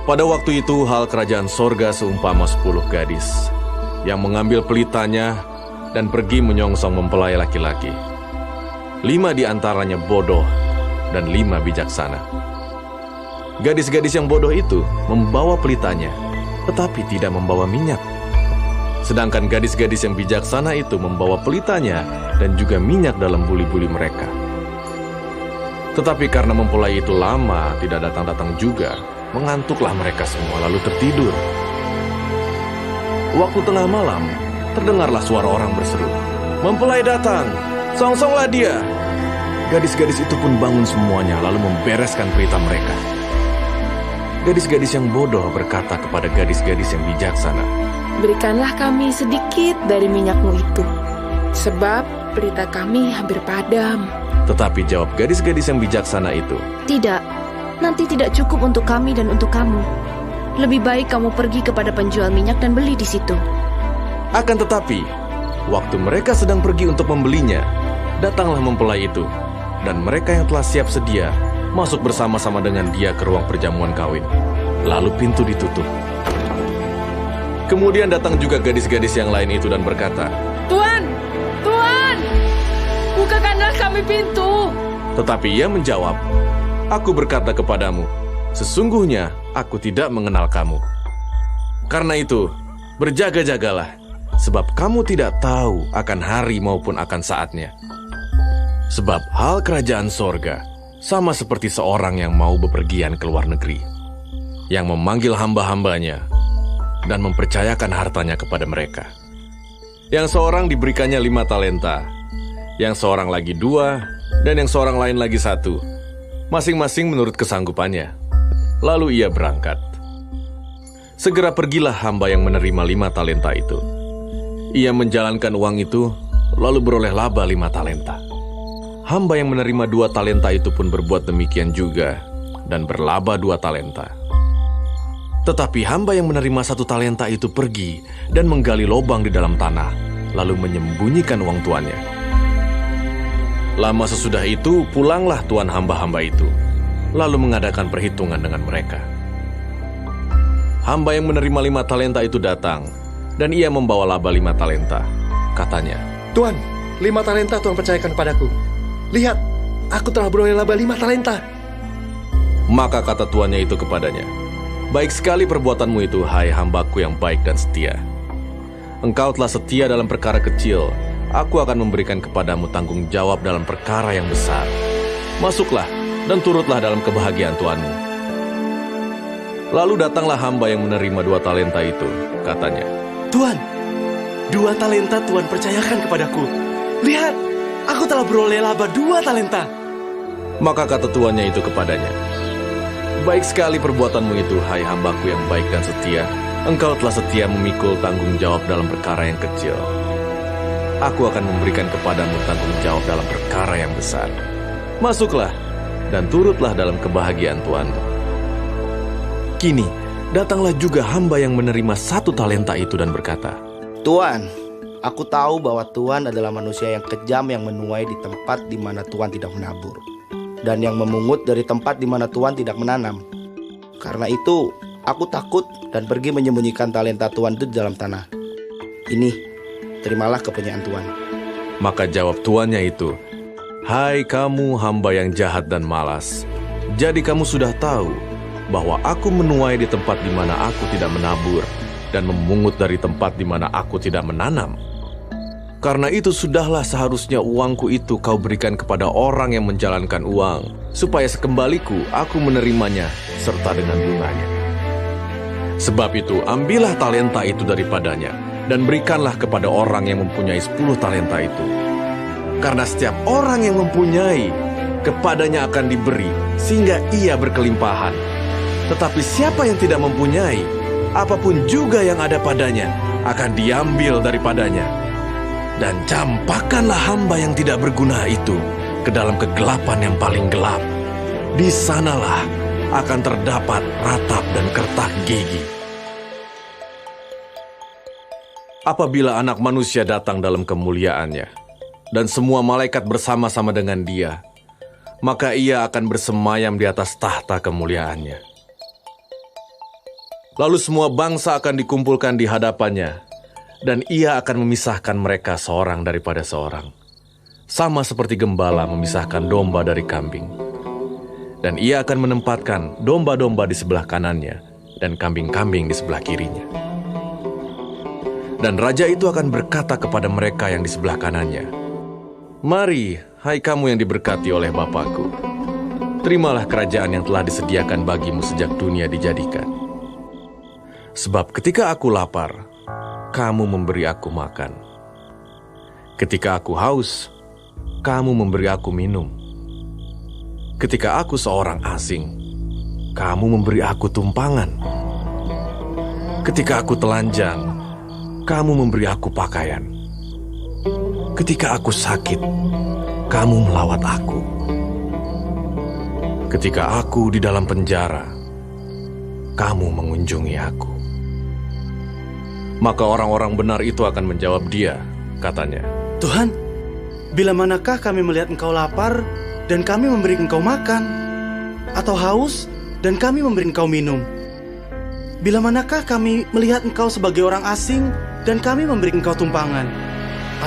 Pada waktu itu hal kerajaan sorga seumpama 10 gadis yang mengambil pelitanya dan pergi menyongsong mempelai laki-laki. 5 di antaranya bodoh dan 5 bijaksana. Gadis-gadis yang bodoh itu membawa pelitanya, tetapi tidak membawa minyak. Sedangkan gadis-gadis yang bijaksana itu membawa pelitanya dan juga minyak dalam buli-buli mereka. Tetapi karena mempelai itu lama tidak datang-datang juga, mengantuklah mereka semua lalu tertidur. Waktu tengah malam, terdengarlah suara orang berseru, "Mempelai datang, songsonglah dia!" Gadis-gadis itu pun bangun semuanya lalu membereskan pelita mereka. Gadis-gadis yang bodoh berkata kepada gadis-gadis yang bijaksana, "Berikanlah kami sedikit dari minyakmu itu, sebab pelita kami hampir padam." Tetapi jawab gadis-gadis yang bijaksana itu, "Tidak, nanti tidak cukup untuk kami dan untuk kamu. Lebih baik kamu pergi kepada penjual minyak dan beli di situ." Akan tetapi, waktu mereka sedang pergi untuk membelinya, datanglah mempelai itu, dan mereka yang telah siap sedia masuk bersama-sama dengan dia ke ruang perjamuan kawin. Lalu pintu ditutup. Kemudian datang juga gadis-gadis yang lain itu dan berkata, "Tuan, Tuan, bukakanlah kami pintu." Tetapi ia menjawab, "Aku berkata kepadamu, sesungguhnya aku tidak mengenal kamu. Karena itu, berjaga-jagalah, sebab kamu tidak tahu akan hari maupun akan saatnya. Sebab hal kerajaan sorga sama seperti seorang yang mau bepergian ke luar negeri, yang memanggil hamba-hambanya dan mempercayakan hartanya kepada mereka. Yang seorang diberikannya 5 talenta, yang seorang lagi 2, dan yang seorang lain lagi 1, masing-masing menurut kesanggupannya. Lalu ia berangkat. Segera pergilah hamba yang menerima 5 talenta itu. Ia menjalankan uang itu, lalu beroleh laba 5 talenta. Hamba yang menerima 2 talenta itu pun berbuat demikian juga, dan berlaba 2 talenta. Tetapi hamba yang menerima 1 talenta itu pergi dan menggali lubang di dalam tanah, lalu menyembunyikan uang tuannya. Lama sesudah itu, pulanglah tuan hamba-hamba itu, lalu mengadakan perhitungan dengan mereka. Hamba yang menerima 5 talenta itu datang, dan ia membawa laba 5 talenta. Katanya, "Tuan, 5 talenta Tuan percayakan padaku. Lihat, aku telah beroleh laba 5 talenta. Maka kata tuannya itu kepadanya, "Baik sekali perbuatanmu itu, hai hambaku yang baik dan setia. Engkau telah setia dalam perkara kecil, aku akan memberikan kepadamu tanggung jawab dalam perkara yang besar. Masuklah dan turutlah dalam kebahagiaan tuanmu." Lalu datanglah hamba yang menerima 2 talenta itu. Katanya, "Tuan, 2 talenta Tuan percayakan kepadaku. Lihat, aku telah beroleh laba 2 talenta. Maka kata tuannya itu kepadanya, "Baik sekali perbuatanmu itu, hai hambaku yang baik dan setia. Engkau telah setia memikul tanggung jawab dalam perkara yang kecil. Aku akan memberikan kepadamu tanggung jawab dalam perkara yang besar. Masuklah dan turutlah dalam kebahagiaan tuanmu." Kini, datanglah juga hamba yang menerima 1 talenta itu dan berkata, "Tuan, aku tahu bahwa Tuan adalah manusia yang kejam yang menuai di tempat di mana Tuan tidak menabur, dan yang memungut dari tempat di mana Tuan tidak menanam. Karena itu, aku takut dan pergi menyembunyikan talenta Tuan itu di dalam tanah. Ini, terimalah kepunyaan Tuan." Maka jawab tuannya itu, "Hai kamu hamba yang jahat dan malas, jadi kamu sudah tahu bahwa aku menuai di tempat di mana aku tidak menabur, dan memungut dari tempat di mana aku tidak menanam. Karena itu sudahlah seharusnya uangku itu kau berikan kepada orang yang menjalankan uang, supaya sekembaliku aku menerimanya serta dengan bunganya. Sebab itu ambillah talenta itu daripadanya, dan berikanlah kepada orang yang mempunyai 10 talenta itu. Karena setiap orang yang mempunyai, kepadanya akan diberi, sehingga ia berkelimpahan. Tetapi siapa yang tidak mempunyai, apapun juga yang ada padanya akan diambil daripadanya. Dan campakkanlah hamba yang tidak berguna itu ke dalam kegelapan yang paling gelap. Di sanalah akan terdapat ratap dan kertak gigi. Apabila Anak Manusia datang dalam kemuliaannya, dan semua malaikat bersama-sama dengan dia, maka ia akan bersemayam di atas tahta kemuliaannya. Lalu semua bangsa akan dikumpulkan di hadapannya, dan ia akan memisahkan mereka seorang daripada seorang, sama seperti gembala memisahkan domba dari kambing. Dan ia akan menempatkan domba-domba di sebelah kanannya, dan kambing-kambing di sebelah kirinya. Dan raja itu akan berkata kepada mereka yang di sebelah kanannya, "Mari, hai kamu yang diberkati oleh Bapakku, terimalah kerajaan yang telah disediakan bagimu sejak dunia dijadikan. Sebab ketika aku lapar, kamu memberi aku makan. Ketika aku haus, kamu memberi aku minum. Ketika aku seorang asing, kamu memberi aku tumpangan. Ketika aku telanjang, kamu memberi aku pakaian. Ketika aku sakit, kamu melawat aku. Ketika aku di dalam penjara, kamu mengunjungi aku." Maka orang-orang benar itu akan menjawab dia, katanya, Tuhan, bila manakah kami melihat Engkau lapar dan kami memberi Engkau makan, atau haus dan kami memberi Engkau minum? Bila manakah kami melihat Engkau sebagai orang asing dan kami memberi Engkau tumpangan,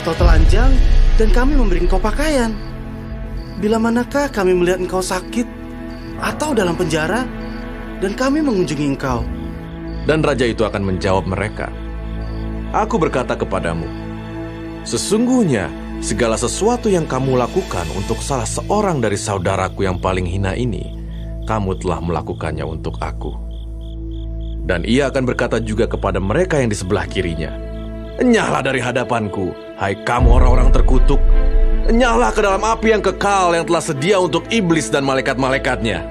atau telanjang dan kami memberi Engkau pakaian? Bila manakah kami melihat Engkau sakit atau dalam penjara dan kami mengunjungi Engkau? Dan raja itu akan menjawab mereka, "Aku berkata kepadamu, sesungguhnya segala sesuatu yang kamu lakukan untuk salah seorang dari saudaraku yang paling hina ini, kamu telah melakukannya untuk aku." Dan ia akan berkata juga kepada mereka yang di sebelah kirinya, "Enyahlah dari hadapanku, hai kamu orang-orang terkutuk. Enyahlah ke dalam api yang kekal yang telah sedia untuk iblis dan malaikat-malaikatnya.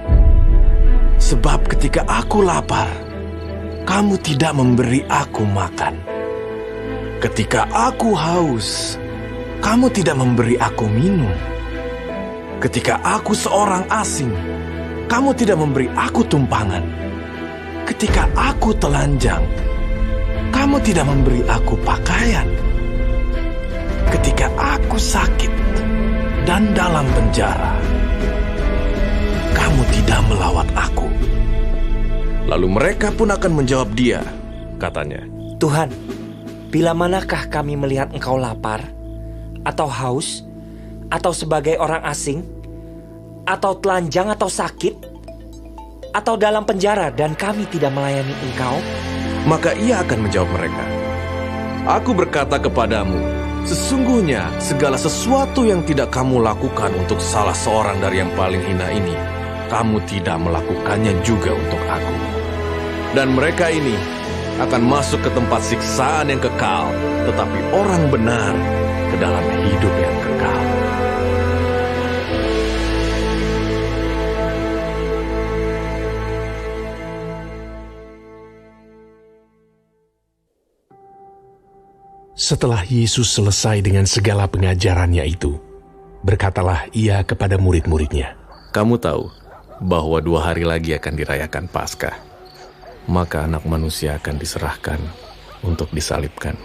Sebab ketika aku lapar, kamu tidak memberi aku makan. Ketika aku haus, kamu tidak memberi aku minum. Ketika aku seorang asing, kamu tidak memberi aku tumpangan. Ketika aku telanjang, kamu tidak memberi aku pakaian. Ketika aku sakit dan dalam penjara, kamu tidak melawat aku." Lalu mereka pun akan menjawab dia, katanya, Tuhan, bila manakah kami melihat Engkau lapar, atau haus, atau sebagai orang asing, atau telanjang atau sakit, atau dalam penjara dan kami tidak melayani Engkau? Maka ia akan menjawab mereka, "Aku berkata kepadamu, sesungguhnya segala sesuatu yang tidak kamu lakukan untuk salah seorang dari yang paling hina ini, kamu tidak melakukannya juga untuk aku." Dan mereka ini akan masuk ke tempat siksaan yang kekal, tetapi orang benar ke dalam hidup yang kekal. Setelah Yesus selesai dengan segala pengajarannya itu, berkatalah ia kepada murid-muridnya, "Kamu tahu bahwa 2 hari lagi akan dirayakan Paskah. Maka Anak Manusia akan diserahkan untuk disalibkan."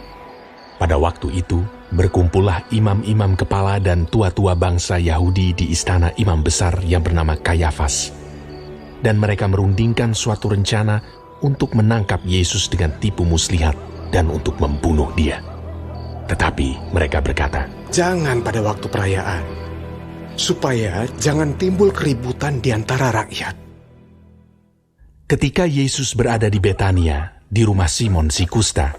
Pada waktu itu, berkumpullah imam-imam kepala dan tua-tua bangsa Yahudi di istana imam besar yang bernama Kayafas. Dan mereka merundingkan suatu rencana untuk menangkap Yesus dengan tipu muslihat dan untuk membunuh dia. Tetapi mereka berkata, "Jangan pada waktu perayaan, supaya jangan timbul keributan di antara rakyat." Ketika Yesus berada di Betania, di rumah Simon si kusta,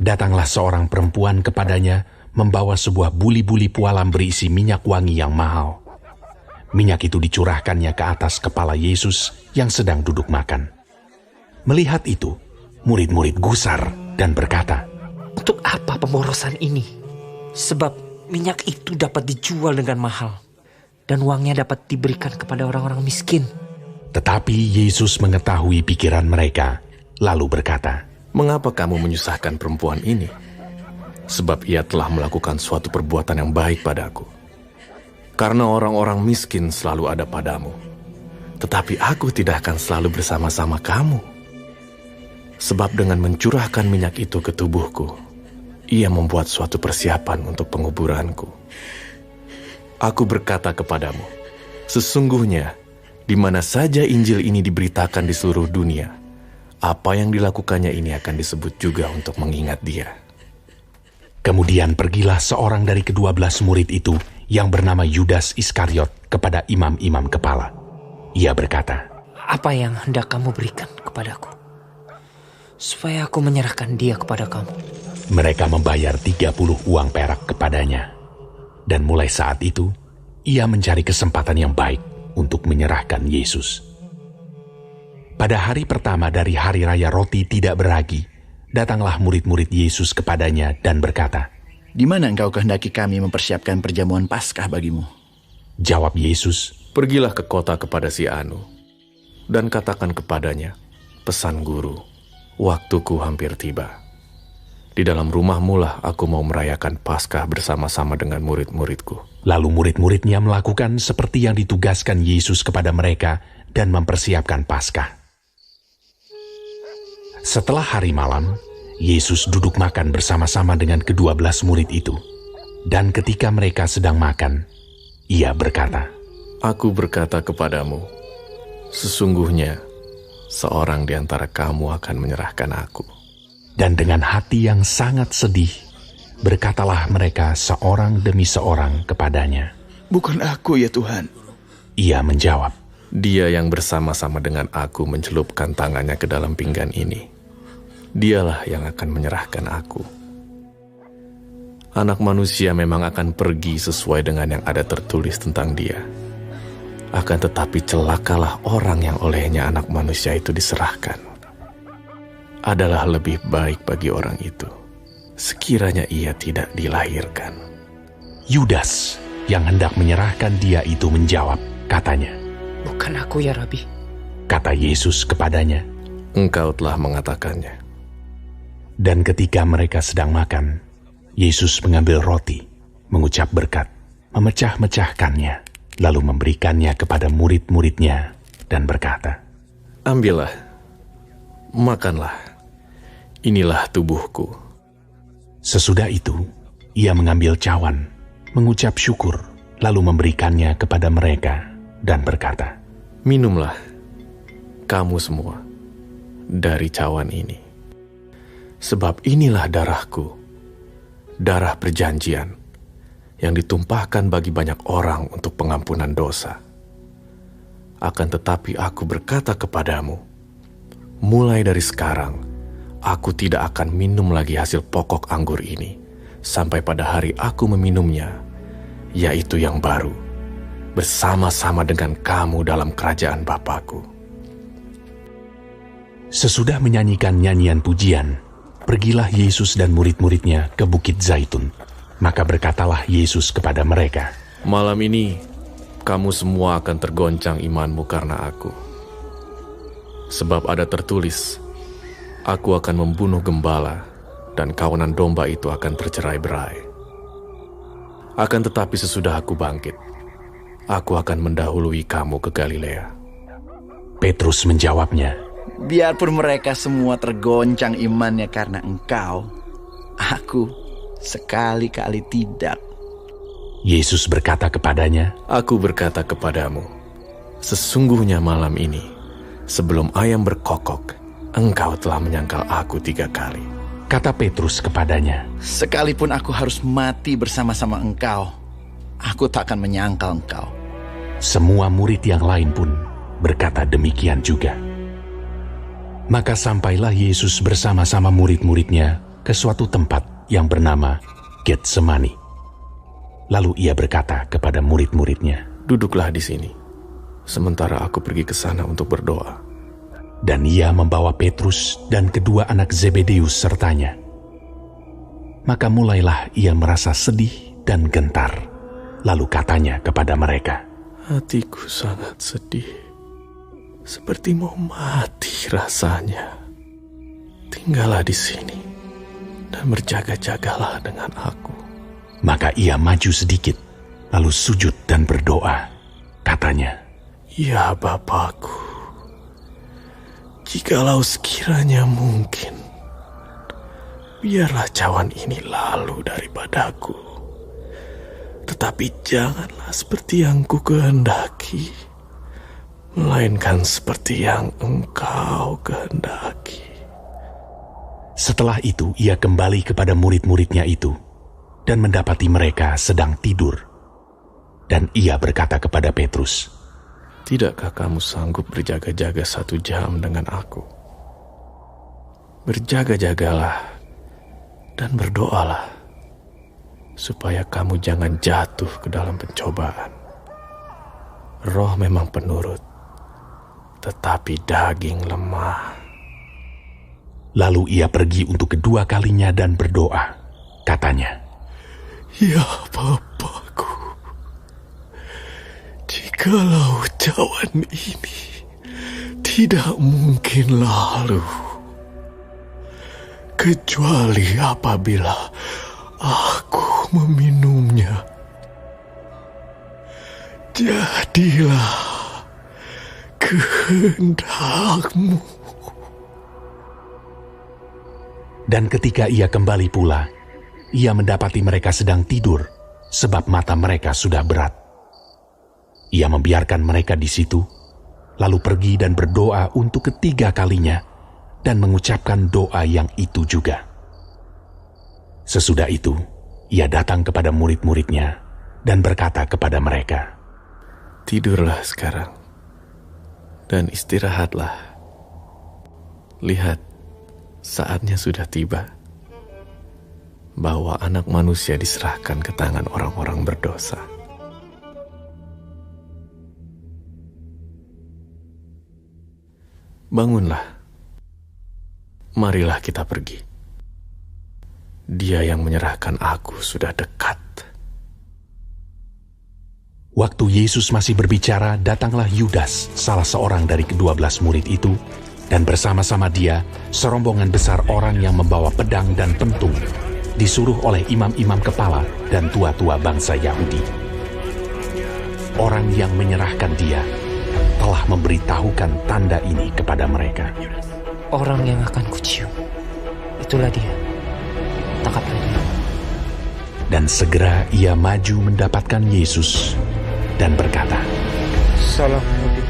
datanglah seorang perempuan kepadanya membawa sebuah buli-buli pualam berisi minyak wangi yang mahal. Minyak itu dicurahkannya ke atas kepala Yesus yang sedang duduk makan. Melihat itu, murid-murid gusar dan berkata, Untuk apa pemborosan ini? Sebab minyak itu dapat dijual dengan mahal, dan uangnya dapat diberikan kepada orang-orang miskin. Tetapi Yesus mengetahui pikiran mereka, lalu berkata, "Mengapa kamu menyusahkan perempuan ini? Sebab ia telah melakukan suatu perbuatan yang baik padaku. Karena orang-orang miskin selalu ada padamu, tetapi aku tidak akan selalu bersama-sama kamu. Sebab dengan mencurahkan minyak itu ke tubuhku, ia membuat suatu persiapan untuk penguburanku. Aku berkata kepadamu, sesungguhnya, di mana saja Injil ini diberitakan di seluruh dunia, apa yang dilakukannya ini akan disebut juga untuk mengingat dia. Kemudian pergilah seorang dari ke-12 murid itu yang bernama Yudas Iskariot kepada imam-imam kepala. Ia berkata, Apa yang hendak kamu berikan kepadaku, supaya aku menyerahkan dia kepada kamu? Mereka membayar 30 uang perak kepadanya. Dan mulai saat itu, ia mencari kesempatan yang baik untuk menyerahkan Yesus. Pada hari pertama dari hari raya roti tidak beragi, datanglah murid-murid Yesus kepadanya dan berkata, Di mana engkau kehendaki kami mempersiapkan perjamuan Paskah bagimu? Jawab Yesus, Pergilah ke kota kepada si Anu, dan katakan kepadanya, Pesan guru, waktuku hampir tiba. Di dalam rumahmu lah aku mau merayakan Paskah bersama-sama dengan murid-muridku. Lalu murid-muridnya melakukan seperti yang ditugaskan Yesus kepada mereka dan mempersiapkan Paskah. Setelah hari malam, Yesus duduk makan bersama-sama dengan ke-12 murid itu. Dan ketika mereka sedang makan, ia berkata, Aku berkata kepadamu, sesungguhnya seorang di antara kamu akan menyerahkan aku. Dan dengan hati yang sangat sedih, berkatalah mereka seorang demi seorang kepadanya, Bukan aku ya Tuhan. Ia menjawab, Dia yang bersama-sama dengan aku mencelupkan tangannya ke dalam pinggan ini, dialah yang akan menyerahkan aku. Anak manusia memang akan pergi sesuai dengan yang ada tertulis tentang dia. Akan tetapi celakalah orang yang olehnya anak manusia itu diserahkan. Adalah lebih baik bagi orang itu sekiranya ia tidak dilahirkan. Yudas yang hendak menyerahkan dia itu menjawab, katanya, Bukan aku ya Rabi. Kata Yesus kepadanya, Engkau telah mengatakannya. Dan ketika mereka sedang makan, Yesus mengambil roti, mengucap berkat, memecah-mecahkannya, lalu memberikannya kepada murid-muridnya dan berkata, Ambillah, makanlah, inilah tubuhku. Sesudah itu, ia mengambil cawan, mengucap syukur, lalu memberikannya kepada mereka dan berkata, Minumlah, kamu semua, dari cawan ini. Sebab inilah darahku, darah perjanjian, yang ditumpahkan bagi banyak orang untuk pengampunan dosa. Akan tetapi aku berkata kepadamu, mulai dari sekarang, aku tidak akan minum lagi hasil pokok anggur ini, sampai pada hari aku meminumnya, yaitu yang baru, bersama-sama dengan kamu dalam kerajaan Bapa-Ku. Sesudah menyanyikan nyanyian pujian, pergilah Yesus dan murid-muridnya ke Bukit Zaitun. Maka berkatalah Yesus kepada mereka, Malam ini, kamu semua akan tergoncang imanmu karena aku. Sebab ada tertulis, Aku akan membunuh gembala, dan kawanan domba itu akan tercerai-berai. Akan tetapi sesudah aku bangkit, aku akan mendahului kamu ke Galilea. Petrus menjawabnya, Biarpun mereka semua tergoncang imannya karena engkau, aku sekali-kali tidak. Yesus berkata kepadanya, Aku berkata kepadamu, sesungguhnya malam ini, sebelum ayam berkokok, engkau telah menyangkal aku 3 kali. Kata Petrus kepadanya, Sekalipun aku harus mati bersama-sama engkau, aku tak akan menyangkal engkau. Semua murid yang lain pun berkata demikian juga. Maka sampailah Yesus bersama-sama murid-muridnya ke suatu tempat yang bernama Getsemani. Lalu ia berkata kepada murid-muridnya, Duduklah di sini, sementara aku pergi ke sana untuk berdoa. Dan ia membawa Petrus dan kedua anak Zebedeus sertanya. Maka mulailah ia merasa sedih dan gentar. Lalu katanya kepada mereka, Hatiku sangat sedih, seperti mau mati rasanya. Tinggallah di sini dan berjaga-jagalah dengan aku. Maka ia maju sedikit, lalu sujud dan berdoa. Katanya, Ya Bapa-Ku, jikalau sekiranya mungkin, biarlah cawan ini lalu daripadaku. Tetapi janganlah seperti yang ku kehendaki, melainkan seperti yang Engkau kehendaki. Setelah itu ia kembali kepada murid-muridnya itu dan mendapati mereka sedang tidur. Dan ia berkata kepada Petrus, Tidakkah kamu sanggup berjaga-jaga 1 jam dengan aku? Berjaga-jagalah dan berdoalah, supaya kamu jangan jatuh ke dalam pencobaan. Roh memang penurut, tetapi daging lemah. Lalu ia pergi untuk kedua kalinya dan berdoa. Katanya, Ya Bapakku, jikalau cawan ini tidak mungkin lalu, kecuali apabila aku meminumnya, jadilah kehendak-Mu. dan ketika ia kembali pula, ia mendapati mereka sedang tidur, sebab mata mereka sudah berat. Ia membiarkan mereka di situ, lalu pergi dan berdoa untuk ketiga kalinya, dan mengucapkan doa yang itu juga. Sesudah itu, ia datang kepada murid-muridnya, dan berkata kepada mereka, Tidurlah sekarang, dan istirahatlah. Lihat, saatnya sudah tiba, bahwa Anak Manusia diserahkan ke tangan orang-orang berdosa. Bangunlah, marilah kita pergi. Dia yang menyerahkan aku sudah dekat. Waktu Yesus masih berbicara, datanglah Yudas, salah seorang dari ke-12 murid itu, dan bersama-sama dia, serombongan besar orang yang membawa pedang dan pentung, disuruh oleh imam-imam kepala dan tua-tua bangsa Yahudi. Orang yang menyerahkan dia telah memberitahukan tanda ini kepada mereka. Orang yang akan kucium, itulah dia. Tangkaplah dia. Dan segera ia maju mendapatkan Yesus dan berkata, Salam Nabi.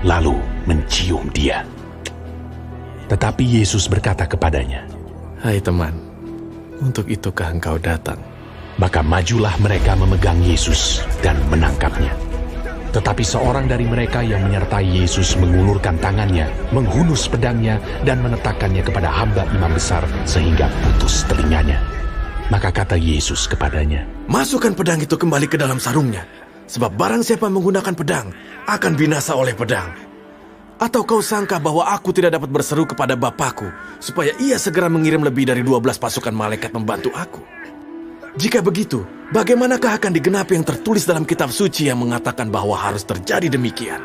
Lalu mencium dia. Tetapi Yesus berkata kepadanya, Hai teman, untuk itukah engkau datang? Maka majulah mereka memegang Yesus dan menangkapnya. Tetapi seorang dari mereka yang menyertai Yesus mengulurkan tangannya, menghunus pedangnya, dan meletakkannya kepada hamba imam besar sehingga putus telinganya. Maka kata Yesus kepadanya, Masukkan pedang itu kembali ke dalam sarungnya, sebab barang siapa menggunakan pedang akan binasa oleh pedang. Atau kau sangka bahwa aku tidak dapat berseru kepada Bapakku, supaya ia segera mengirim lebih dari 12 pasukan malaikat membantu aku? Jika begitu, bagaimanakah akan digenapi yang tertulis dalam kitab suci yang mengatakan bahwa harus terjadi demikian?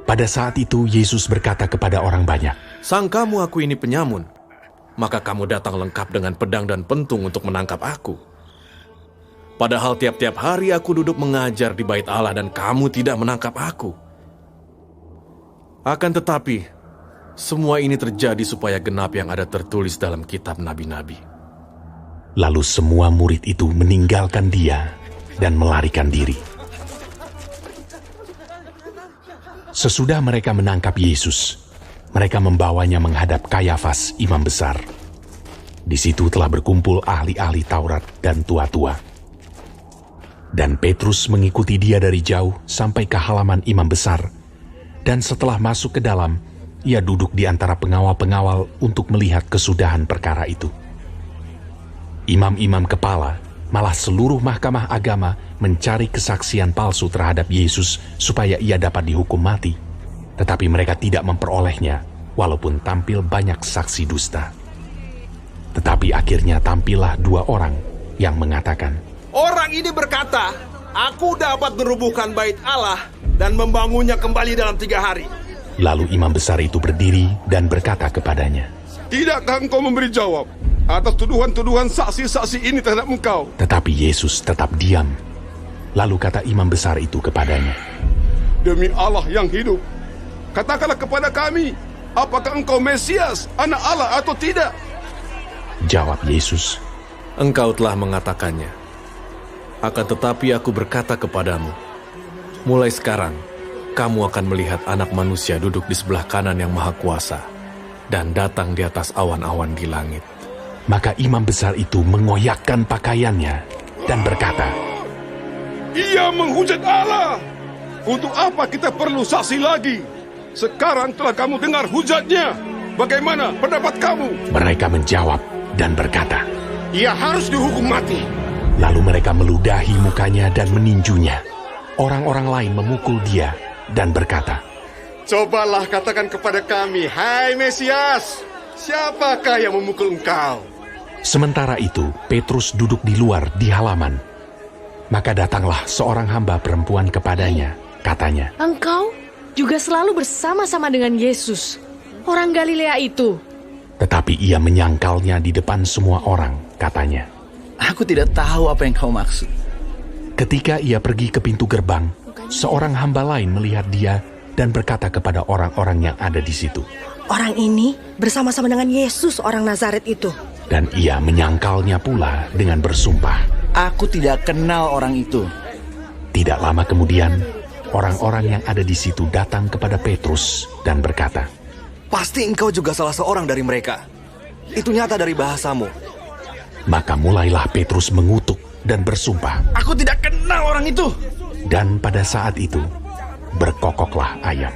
Pada saat itu Yesus berkata kepada orang banyak, Sangkamu aku ini penyamun, maka kamu datang lengkap dengan pedang dan pentung untuk menangkap aku. Padahal tiap-tiap hari aku duduk mengajar di bait Allah dan kamu tidak menangkap aku. Akan tetapi, semua ini terjadi supaya genap yang ada tertulis dalam kitab nabi-nabi. Lalu semua murid itu meninggalkan dia dan melarikan diri. Sesudah mereka menangkap Yesus, mereka membawanya menghadap Kayafas, imam besar. Di situ telah berkumpul ahli-ahli Taurat dan tua-tua. Dan Petrus mengikuti dia dari jauh sampai ke halaman imam besar. Dan setelah masuk ke dalam, ia duduk di antara pengawal-pengawal untuk melihat kesudahan perkara itu. Imam-imam kepala, malah seluruh mahkamah agama mencari kesaksian palsu terhadap Yesus supaya ia dapat dihukum mati. Tetapi mereka tidak memperolehnya, walaupun tampil banyak saksi dusta. Tetapi akhirnya tampillah 2 orang yang mengatakan, Orang ini berkata, Aku dapat merubuhkan bait Allah dan membangunnya kembali dalam 3 hari. Lalu imam besar itu berdiri dan berkata kepadanya, Tidakkah engkau memberi jawab atas tuduhan-tuduhan saksi-saksi ini terhadap engkau? Tetapi Yesus tetap diam. Lalu kata imam besar itu kepadanya, Demi Allah yang hidup, katakanlah kepada kami, apakah engkau Mesias, anak Allah atau tidak? Jawab Yesus, Engkau telah mengatakannya. Akan tetapi aku berkata kepadamu, mulai sekarang, kamu akan melihat Anak Manusia duduk di sebelah kanan yang Maha Kuasa dan datang di atas awan-awan di langit." Maka imam besar itu mengoyakkan pakaiannya dan berkata, Ia menghujat Allah. Untuk apa kita perlu saksi lagi? Sekarang telah kamu dengar hujatnya. Bagaimana pendapat kamu? Mereka menjawab dan berkata, Ia harus dihukum mati. Lalu mereka meludahi mukanya dan meninjunya. Orang-orang lain memukul dia dan berkata, Cobalah katakan kepada kami, hai Mesias, siapakah yang memukul engkau? Sementara itu, Petrus duduk di luar di halaman. Maka datanglah seorang hamba perempuan kepadanya, katanya, Engkau juga selalu bersama-sama dengan Yesus, orang Galilea itu. Tetapi ia menyangkalnya di depan semua orang, katanya, Aku tidak tahu apa yang kau maksud. Ketika ia pergi ke pintu gerbang, seorang hamba lain melihat dia dan berkata kepada orang-orang yang ada di situ, Orang ini bersama-sama dengan Yesus orang Nazaret itu. Dan ia menyangkalnya pula dengan bersumpah, Aku tidak kenal orang itu. Tidak lama kemudian, orang-orang yang ada di situ datang kepada Petrus dan berkata, Pasti engkau juga salah seorang dari mereka. Itu nyata dari bahasamu. Maka mulailah Petrus mengutuk dan bersumpah, Aku tidak kenal orang itu. Dan pada saat itu, berkokoklah ayam.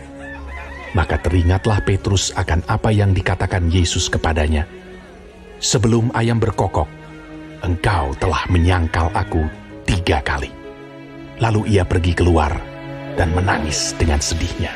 Maka teringatlah Petrus akan apa yang dikatakan Yesus kepadanya. Sebelum ayam berkokok, engkau telah menyangkal aku 3 kali. Lalu ia pergi keluar dan menangis dengan sedihnya.